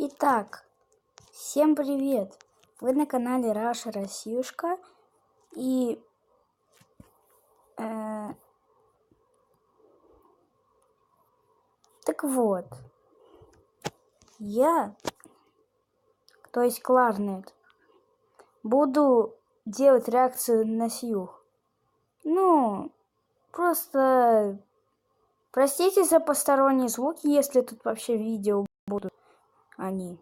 Итак, всем привет! Вы на канале Раша Россиюшка и так вот, я, то есть Кларнет, буду делать реакцию на Сьюх. Ну, просто простите за посторонние звуки, если тут вообще видео будут они.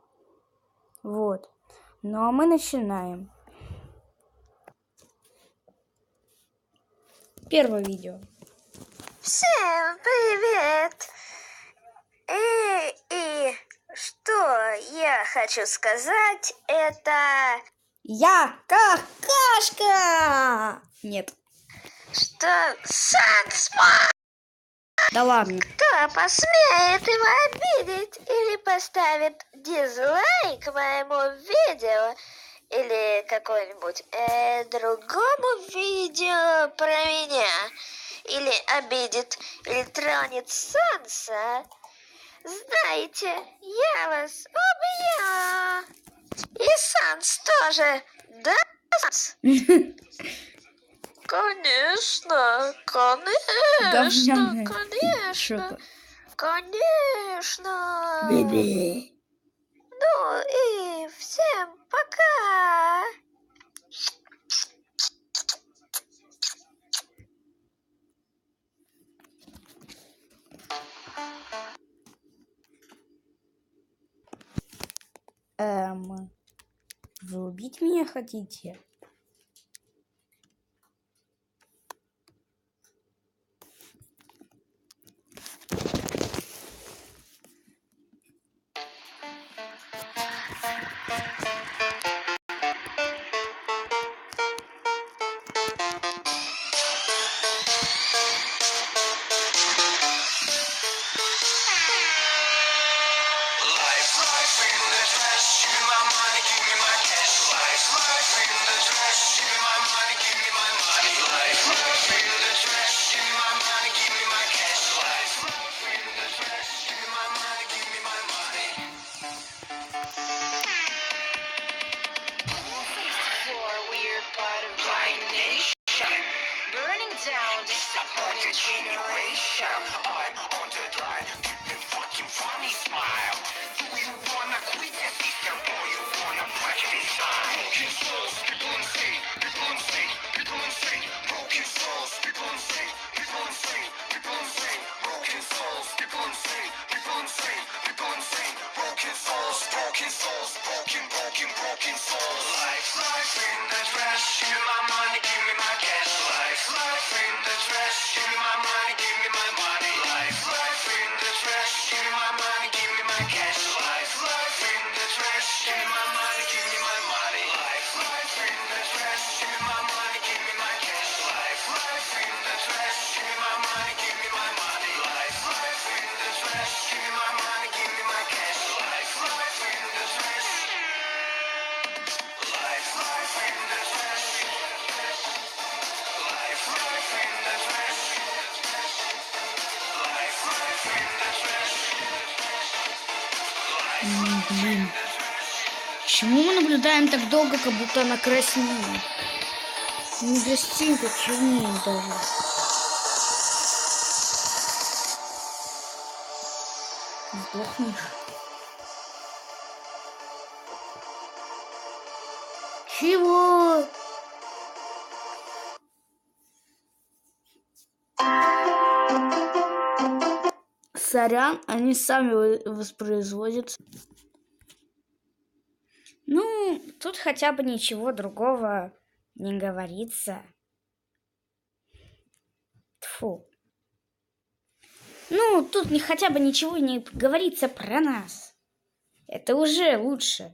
Вот. Ну а мы начинаем. Первое видео. Всем привет! И что я хочу сказать, это... Я какашка! Нет. Что Сансман, Да ладно. кто посмеет его обидеть или поставит дизлайк моему видео или какое-нибудь другому видео про меня, или обидит, или тронет Санса, знаете, я вас убью. И Санс тоже, да, Санс? Конечно, Говняная. конечно, Что-то. конечно. Бебе. Ну и всем пока. Вы убить меня хотите? Burning down disappointed generation. I'm on the drive, keep the fucking funny smile. Do you wanna quit the system or you wanna break it inside? Broken souls, people insane, people insane, people insane. Broken souls, people insane, people insane, people insane. Broken souls, people insane, people insane, people insane. Broken souls, broken souls, broken souls. Life in the trash, give me my money, give me my cash. Life in the trash, give me my money, give me my money. Life in the trash, give me my money, give me my cash. Life in the trash, give me my money, give me my money. Life in the trash, give me my money, give me my cash. Life in the trash, give me my money, give me my money. Life in the trash, give me my money, give me my cash. Life in the trash. Life in the trash. Life in the trash. Life in the trash. Блин. Почему мы наблюдаем так долго, как будто она краснеет? Не краснеет, а чернеет даже. Сдохнешь. Чего? Сорян, они сами воспроизводятся. Ну, тут хотя бы ничего другого не говорится. Тьфу. Ну, тут хотя бы ничего не говорится про нас. Это уже лучше.